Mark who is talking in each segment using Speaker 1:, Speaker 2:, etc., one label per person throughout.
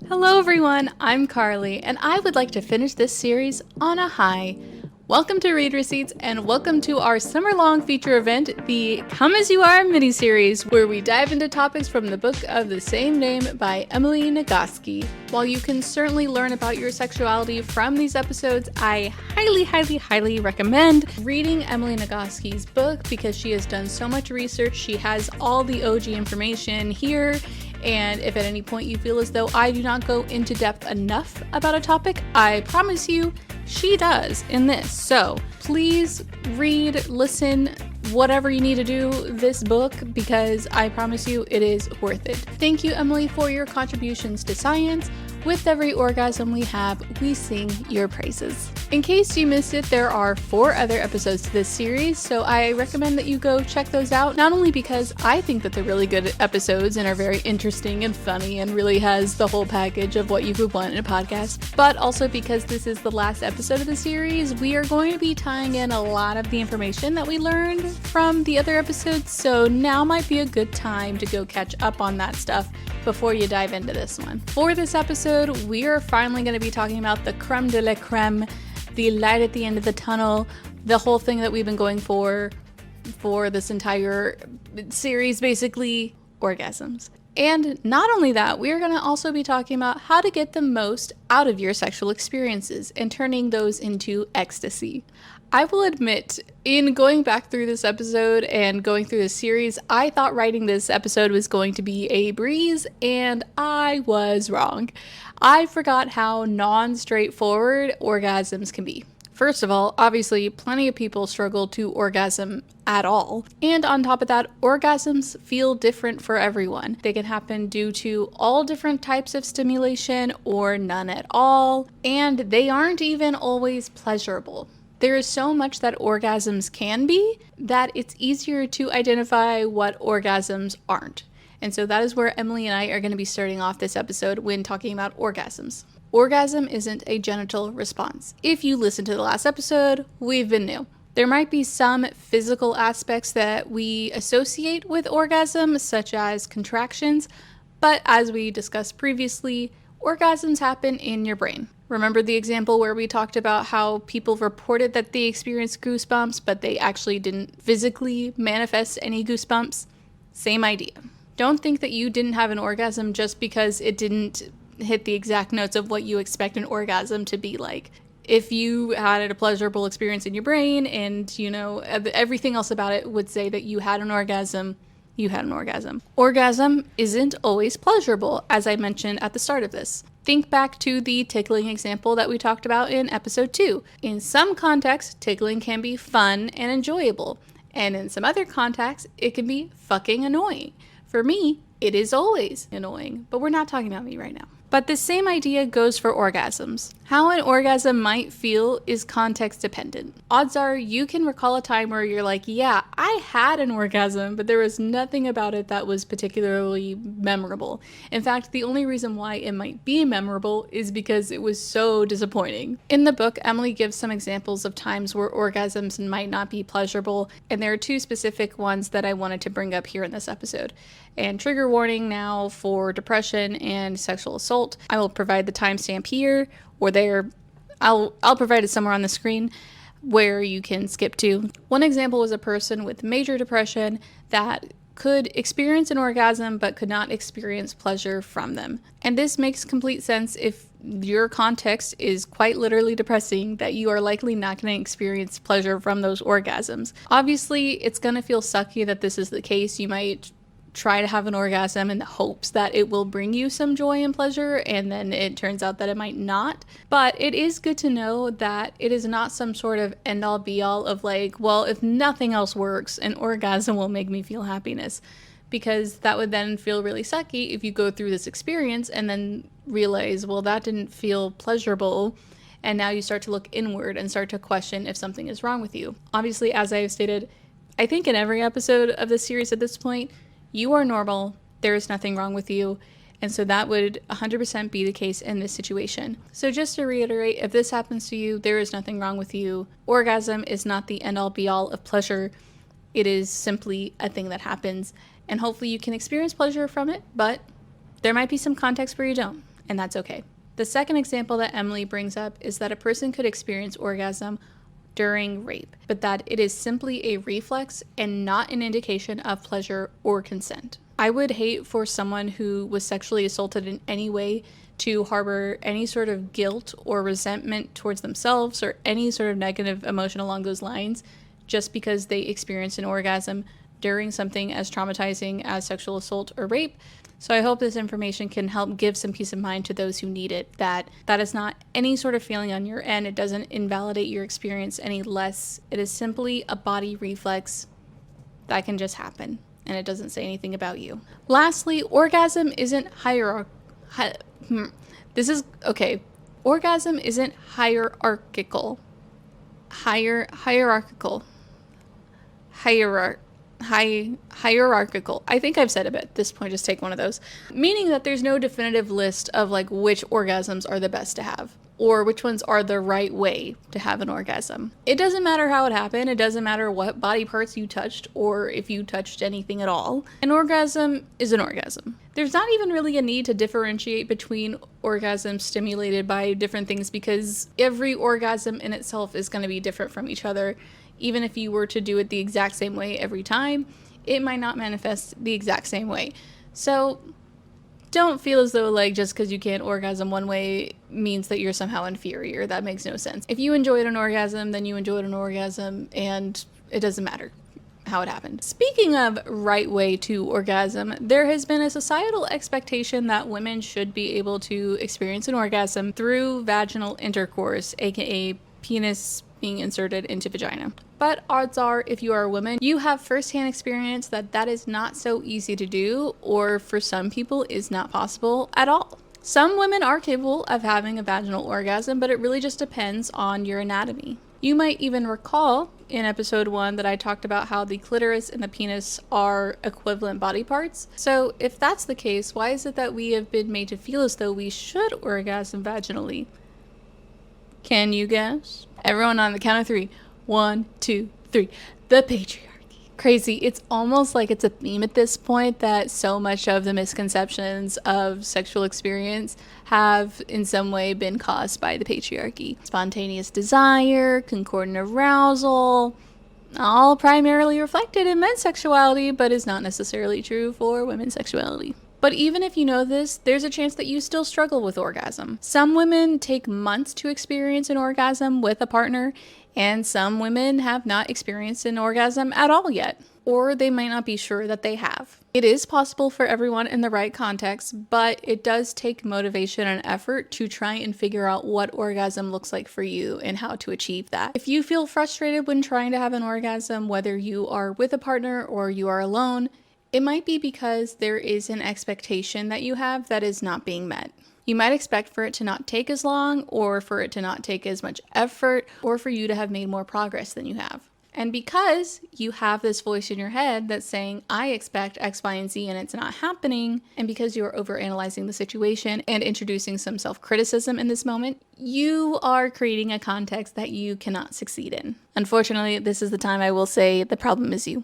Speaker 1: Hello everyone, I'm Carly, and I would like to finish this series on a high. Welcome to Read Receipts, and welcome to our summer-long feature event, the Come As You Are miniseries, where we dive into topics from the book of the same name by Emily Nagoski. While you can certainly learn about your sexuality from these episodes, I highly recommend reading Emily Nagoski's book because she has done so much research. She has all the OG information here. And if at any point you feel as though I do not go into depth enough about a topic, I promise you she does in this. So please read, listen, whatever you need to do this book, because I promise you it is worth it. Thank you, Emily, for your contributions to science. With every orgasm we have, we sing your praises. In case you missed it, there are 4 other episodes to this series, so I recommend that you go check those out, not only because I think that they're really good episodes and are very interesting and funny and really has the whole package of what you would want in a podcast, but also because this is the last episode of the series. We are going to be tying in a lot of the information that we learned from the other episodes, so now might be a good time to go catch up on that stuff before you dive into this one. For this episode, we are finally going to be talking about the creme de la creme, the light at the end of the tunnel, the whole thing that we've been going for this entire series, basically, orgasms. And not only that, we're going to also be talking about how to get the most out of your sexual experiences and turning those into ecstasy. I will admit, in going back through this episode and going through this series, I thought writing this episode was going to be a breeze, and I was wrong. I forgot how non-straightforward orgasms can be. First of all, obviously, plenty of people struggle to orgasm at all. And on top of that, orgasms feel different for everyone. They can happen due to all different types of stimulation or none at all, and they aren't even always pleasurable. There is so much that orgasms can be that it's easier to identify what orgasms aren't. And so that is where Emily and I are going to be starting off this episode when talking about orgasms. Orgasm isn't a genital response. If you listened to the last episode, we've been new. There might be some physical aspects that we associate with orgasm, such as contractions, but as we discussed previously, orgasms happen in your brain. Remember the example where we talked about how people reported that they experienced goosebumps, but they actually didn't physically manifest any goosebumps? Same idea. Don't think that you didn't have an orgasm just because it didn't hit the exact notes of what you expect an orgasm to be like. If you had a pleasurable experience in your brain and, everything else about it would say that you had an orgasm, you had an orgasm. Orgasm isn't always pleasurable, as I mentioned at the start of this. Think back to the tickling example that we talked about in episode 2. In some contexts, tickling can be fun and enjoyable, and in some other contexts, it can be fucking annoying. For me, it is always annoying, but we're not talking about me right now. But the same idea goes for orgasms. How an orgasm might feel is context dependent. Odds are you can recall a time where you're like, yeah, I had an orgasm, but there was nothing about it that was particularly memorable. In fact, the only reason why it might be memorable is because it was so disappointing. In the book, Emily gives some examples of times where orgasms might not be pleasurable, and there are 2 specific ones that I wanted to bring up here in this episode. And trigger warning now for depression and sexual assault. I will provide the timestamp here or there. I'll provide it somewhere on the screen where you can skip to. One example was a person with major depression that could experience an orgasm but could not experience pleasure from them. And this makes complete sense if your context is quite literally depressing, that you are likely not going to experience pleasure from those orgasms. Obviously, it's going to feel sucky that this is the case. You might try to have an orgasm in the hopes that it will bring you some joy and pleasure, and then it turns out that it might not. But it is good to know that it is not some sort of end-all be-all of like, well, if nothing else works, an orgasm will make me feel happiness. Because that would then feel really sucky if you go through this experience and then realize, well, that didn't feel pleasurable, and now you start to look inward and start to question if something is wrong with you. Obviously, as I have stated, I think in every episode of this series at this point, you are normal, there is nothing wrong with you, and so that would 100% be the case in this situation. So just to reiterate, if this happens to you, there is nothing wrong with you. Orgasm is not the end-all be-all of pleasure. It is simply a thing that happens, and hopefully you can experience pleasure from it, but there might be some context where you don't. and that's okay. The second example that Emily brings up is that a person could experience orgasm during rape, but that it is simply a reflex and not an indication of pleasure or consent. I would hate for someone who was sexually assaulted in any way to harbor any sort of guilt or resentment towards themselves or any sort of negative emotion along those lines just because they experienced an orgasm during something as traumatizing as sexual assault or rape. So I hope this information can help give some peace of mind to those who need it, that is not any sort of feeling on your end. It doesn't invalidate your experience any less. It is simply a body reflex that can just happen, and it doesn't say anything about you. Lastly, orgasm isn't Orgasm isn't hierarchical. Hierarchical. I think I've said it at this point, just take one of those. Meaning that there's no definitive list of like which orgasms are the best to have or which ones are the right way to have an orgasm. It doesn't matter how it happened. It doesn't matter what body parts you touched or if you touched anything at all. An orgasm is an orgasm. There's not even really a need to differentiate between orgasms stimulated by different things because every orgasm in itself is going to be different from each other. Even if you were to do it the exact same way every time, it might not manifest the exact same way. So don't feel as though like just because you can't orgasm one way means that you're somehow inferior. That makes no sense. If you enjoyed an orgasm, then you enjoyed an orgasm, and it doesn't matter how it happened. Speaking of right way to orgasm, there has been a societal expectation that women should be able to experience an orgasm through vaginal intercourse, aka penis being inserted into vagina. But odds are, if you are a woman, you have firsthand experience that is not so easy to do, or for some people is not possible at all. Some women are capable of having a vaginal orgasm, but it really just depends on your anatomy. You might even recall in episode 1 that I talked about how the clitoris and the penis are equivalent body parts. So if that's the case, why is it that we have been made to feel as though we should orgasm vaginally? Can you guess? Everyone on the count of 3. 1, 2, 3. The patriarchy. Crazy. It's almost like it's a theme at this point that so much of the misconceptions of sexual experience have in some way been caused by the patriarchy. Spontaneous desire, concordant arousal, all primarily reflected in men's sexuality, but is not necessarily true for women's sexuality. But even if you know this, there's a chance that you still struggle with orgasm. Some women take months to experience an orgasm with a partner, and some women have not experienced an orgasm at all yet, or they might not be sure that they have. It is possible for everyone in the right context, but it does take motivation and effort to try and figure out what orgasm looks like for you and how to achieve that. If you feel frustrated when trying to have an orgasm, whether you are with a partner or you are alone, it might be because there is an expectation that you have that is not being met. You might expect for it to not take as long, or for it to not take as much effort, or for you to have made more progress than you have. And because you have this voice in your head that's saying, I expect X, Y, and Z, and it's not happening, and because you're overanalyzing the situation and introducing some self-criticism in this moment, you are creating a context that you cannot succeed in. Unfortunately, this is the time I will say the problem is you.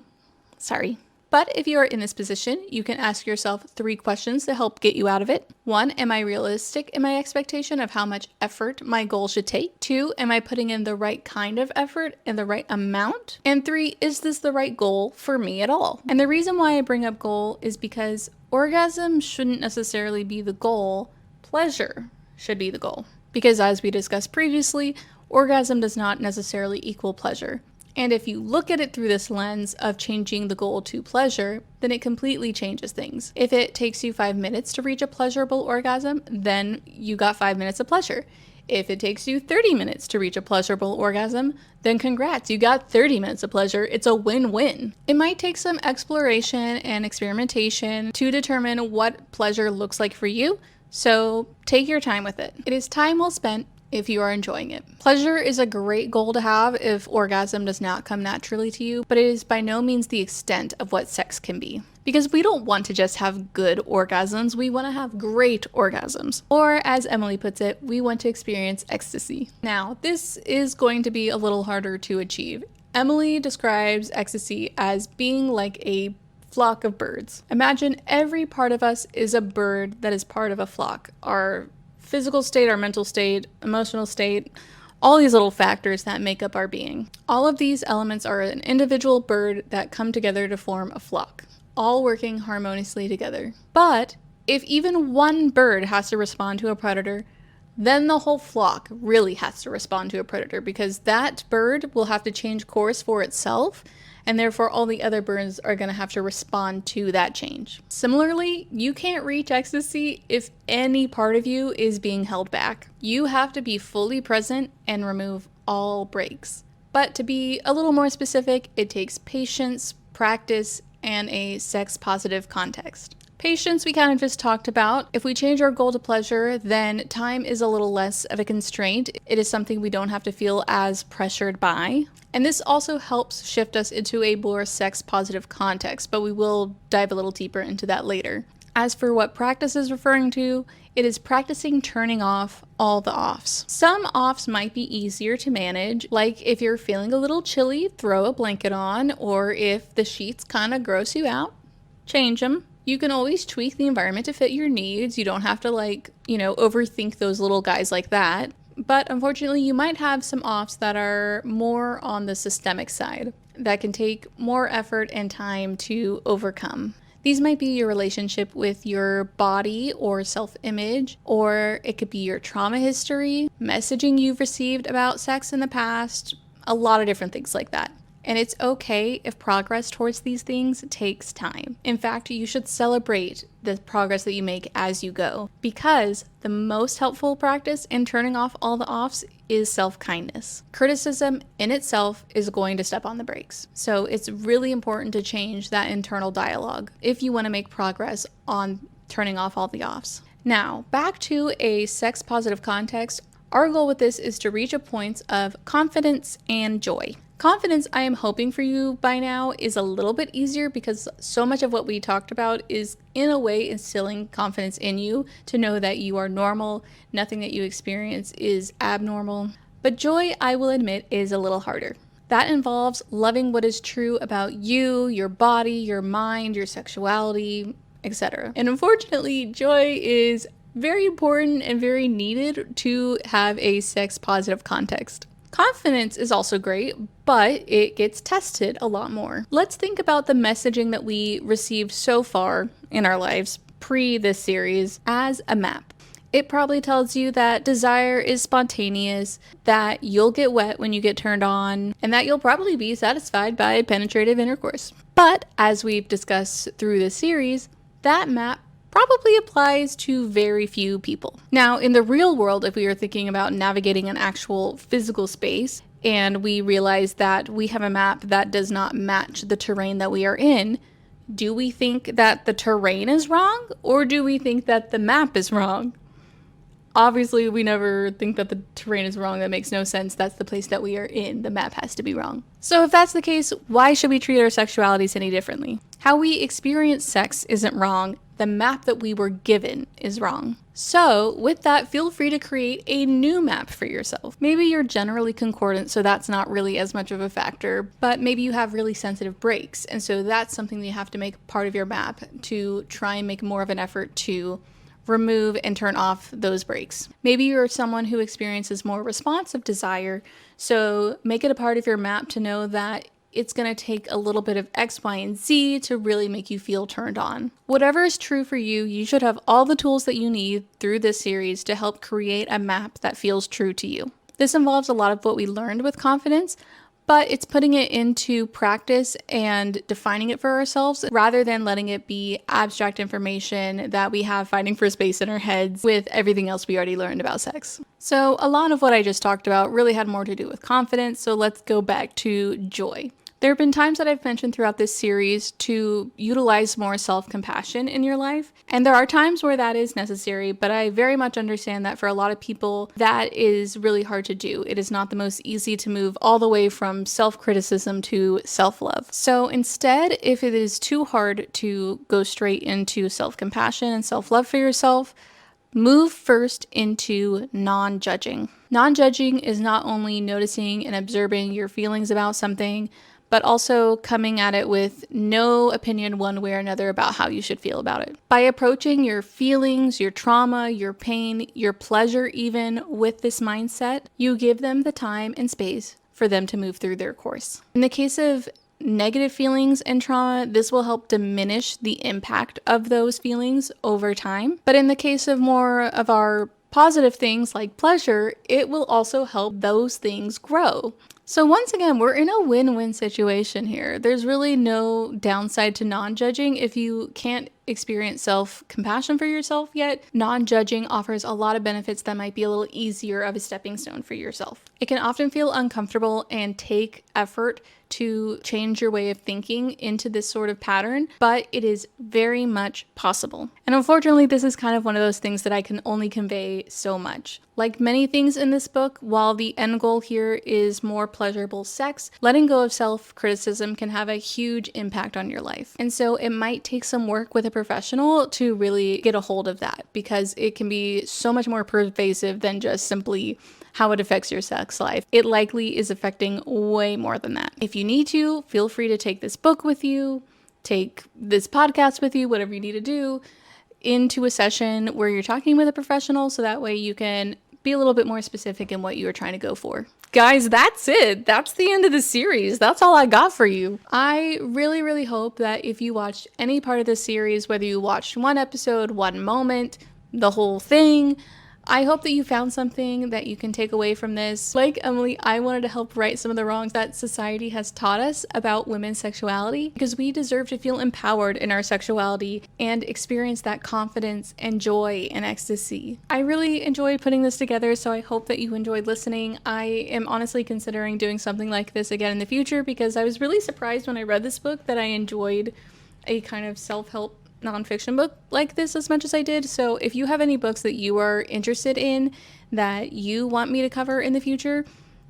Speaker 1: Sorry. But if you are in this position, you can ask yourself 3 questions to help get you out of it. 1, am I realistic in my expectation of how much effort my goal should take? 2, am I putting in the right kind of effort and the right amount? And 3, is this the right goal for me at all? And the reason why I bring up goal is because orgasm shouldn't necessarily be the goal. Pleasure should be the goal. Because as we discussed previously, orgasm does not necessarily equal pleasure. And if you look at it through this lens of changing the goal to pleasure, then it completely changes things. If it takes you 5 minutes to reach a pleasurable orgasm, then you got 5 minutes of pleasure. If it takes you 30 minutes to reach a pleasurable orgasm, then congrats, you got 30 minutes of pleasure. It's a win-win. It might take some exploration and experimentation to determine what pleasure looks like for you, so take your time with it. It is time well spent if you are enjoying it. Pleasure is a great goal to have if orgasm does not come naturally to you, but it is by no means the extent of what sex can be. Because we don't want to just have good orgasms, we want to have great orgasms. Or as Emily puts it, we want to experience ecstasy. Now, this is going to be a little harder to achieve. Emily describes ecstasy as being like a flock of birds. Imagine every part of us is a bird that is part of a flock. Our physical state, our mental state, emotional state, all these little factors that make up our being. All of these elements are an individual bird that come together to form a flock, all working harmoniously together. But if even one bird has to respond to a predator, then the whole flock really has to respond to a predator, because that bird will have to change course for itself, and therefore all the other birds are going to have to respond to that change. Similarly, you can't reach ecstasy if any part of you is being held back. You have to be fully present and remove all breaks. But to be a little more specific, it takes patience, practice, and a sex-positive context. Patience we kind of just talked about. If we change our goal to pleasure, then time is a little less of a constraint. It is something we don't have to feel as pressured by. And this also helps shift us into a more sex-positive context, but we will dive a little deeper into that later. As for what practice is referring to, it is practicing turning off all the offs. Some offs might be easier to manage, like if you're feeling a little chilly, throw a blanket on, or if the sheets kind of gross you out, change them. You can always tweak the environment to fit your needs. You don't have to overthink those little guys like that. But unfortunately, you might have some offs that are more on the systemic side that can take more effort and time to overcome. These might be your relationship with your body or self-image, or it could be your trauma history, messaging you've received about sex in the past, a lot of different things like that. And it's okay if progress towards these things takes time. In fact, you should celebrate the progress that you make as you go, because the most helpful practice in turning off all the offs is self-kindness. Criticism in itself is going to step on the brakes. So it's really important to change that internal dialogue if you want to make progress on turning off all the offs. Now, back to a sex-positive context. Our goal with this is to reach a point of confidence and joy. Confidence, I am hoping for you by now, is a little bit easier because so much of what we talked about is in a way instilling confidence in you to know that you are normal, nothing that you experience is abnormal. But joy, I will admit, is a little harder. That involves loving what is true about you, your body, your mind, your sexuality, etc. And unfortunately, joy is very important and very needed to have a sex-positive context. Confidence is also great, but it gets tested a lot more. Let's think about the messaging that we received so far in our lives pre this series as a map. It probably tells you that desire is spontaneous, that you'll get wet when you get turned on, and that you'll probably be satisfied by penetrative intercourse. But as we've discussed through this series, that map probably applies to very few people. Now, in the real world, if we are thinking about navigating an actual physical space, and we realize that we have a map that does not match the terrain that we are in, do we think that the terrain is wrong, or do we think that the map is wrong? Obviously, we never think that the terrain is wrong. That makes no sense. That's the place that we are in. The map has to be wrong. So if that's the case, why should we treat our sexualities any differently? How we experience sex isn't wrong. The map that we were given is wrong. So with that, feel free to create a new map for yourself. Maybe you're generally concordant, so that's not really as much of a factor, but maybe you have really sensitive breaks, and so that's something that you have to make part of your map to try and make more of an effort to remove and turn off those breaks. Maybe you're someone who experiences more responsive desire, so make it a part of your map to know that it's going to take a little bit of X, Y, and Z to really make you feel turned on. Whatever is true for you, you should have all the tools that you need through this series to help create a map that feels true to you. This involves a lot of what we learned with confidence, but it's putting it into practice and defining it for ourselves rather than letting it be abstract information that we have fighting for space in our heads with everything else we already learned about sex. So a lot of what I just talked about really had more to do with confidence, so let's go back to joy. There have been times that I've mentioned throughout this series to utilize more self-compassion in your life, and there are times where that is necessary, but I very much understand that for a lot of people, that is really hard to do. It is not the most easy to move all the way from self-criticism to self-love. So instead, if it is too hard to go straight into self-compassion and self-love for yourself, move first into non-judging. Non-judging is not only noticing and observing your feelings about something, but also coming at it with no opinion one way or another about how you should feel about it. By approaching your feelings, your trauma, your pain, your pleasure even with this mindset, you give them the time and space for them to move through their course. In the case of negative feelings and trauma, this will help diminish the impact of those feelings over time. But in the case of more of our positive things like pleasure, it will also help those things grow. So once again, we're in a win-win situation here. There's really no downside to non-judging. If you can't experience self-compassion for yourself yet, non-judging offers a lot of benefits that might be a little easier of a stepping stone for yourself. It can often feel uncomfortable and take effort to change your way of thinking into this sort of pattern, but it is very much possible. And unfortunately, this is kind of one of those things that I can only convey so much. Like many things in this book, while the end goal here is more pleasurable sex, letting go of self-criticism can have a huge impact on your life. And so it might take some work with a professional to really get a hold of that, because it can be so much more pervasive than just simply how it affects your sex life. It likely is affecting way more than that. If you need to, feel free to take this book with you, take this podcast with you, whatever you need to do, into a session where you're talking with a professional, so that way you can be a little bit more specific in what you are trying to go for. Guys, that's it. That's the end of the series. That's all I got for you. I really, really hope that if you watched any part of this series, whether you watched one episode, one moment, the whole thing, I hope that you found something that you can take away from this. Like Emily, I wanted to help right some of the wrongs that society has taught us about women's sexuality, because we deserve to feel empowered in our sexuality and experience that confidence and joy and ecstasy. I really enjoyed putting this together, so I hope that you enjoyed listening. I am honestly considering doing something like this again in the future, because I was really surprised when I read this book that I enjoyed a kind of self-help nonfiction book like this as much as I did. So if you have any books that you are interested in that you want me to cover in the future,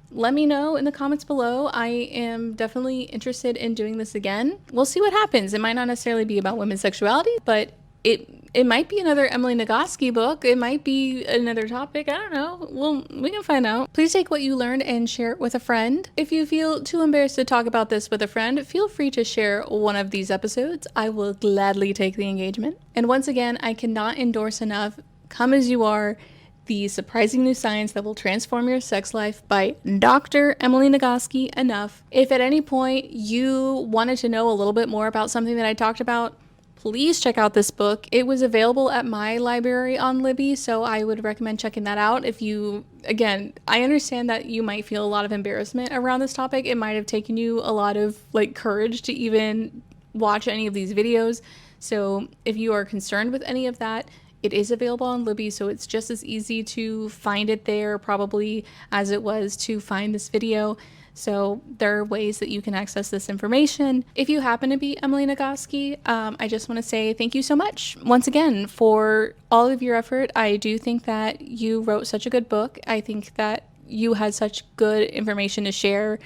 Speaker 1: let me know in the comments below. I am definitely interested in doing this again. We'll see what happens. It might not necessarily be about women's sexuality, but it might be another Emily Nagoski book. It might be another topic. I don't know. We can find out. Please take what you learned and share it with a friend. If you feel too embarrassed to talk about this with a friend, feel free to share one of these episodes. I will gladly take the engagement. And once again, I cannot endorse enough Come As You Are, The Surprising New Science That Will Transform Your Sex Life by Dr. Emily Nagoski enough. If at any point you wanted to know a little bit more about something that I talked about, please check out this book. It was available at my library on Libby, so I would recommend checking that out. If you, again, I understand that you might feel a lot of embarrassment around this topic. It might have taken you a lot of courage to even watch any of these videos. So if you are concerned with any of that, it is available on Libby, so it's just as easy to find it there probably as it was to find this video. So there are ways that you can access this information. If you happen to be Emily Nagoski, I just want to say thank you so much once again for all of your effort. I do think that you wrote such a good book. I think that you had such good information to share.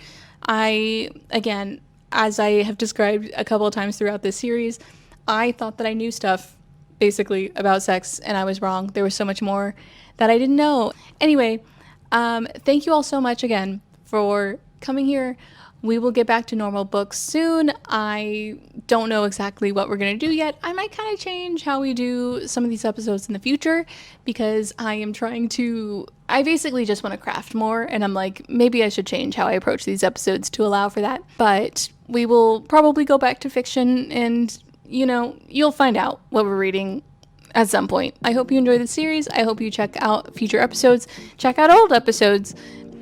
Speaker 1: Again, as I have described a couple of times throughout this series, I thought that I knew stuff basically about sex, and I was wrong. There was so much more that I didn't know. Anyway, thank you all so much again for coming here. We will get back to normal books soon. I don't know exactly what we're going to do yet. I might kind of change how we do some of these episodes in the future, because I basically just want to craft more, and I'm like, maybe I should change how I approach these episodes to allow for that. But we will probably go back to fiction, and you'll find out what we're reading at some point. I hope you enjoy the series. I hope you check out future episodes. Check out old episodes.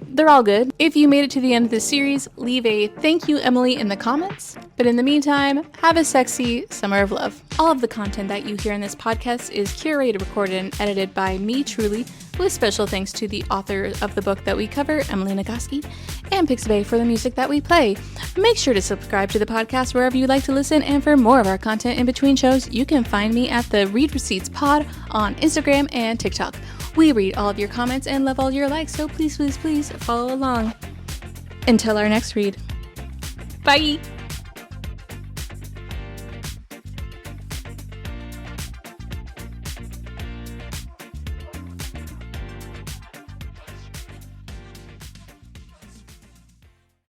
Speaker 1: They're all good. If you made it to the end of this series, leave a thank you, Emily, in the comments. But in the meantime, have a sexy summer of love. All of the content that you hear in this podcast is curated, recorded, and edited by me, truly, with special thanks to the author of the book that we cover, Emily Nagoski, and Pixabay for the music that we play. Make sure to subscribe to the podcast wherever you like to listen, and for more of our content in between shows, you can find me at the Read Receipts Pod on Instagram and TikTok. We read all of your comments and love all your likes, so please, please, please follow along. Until our next read. Bye!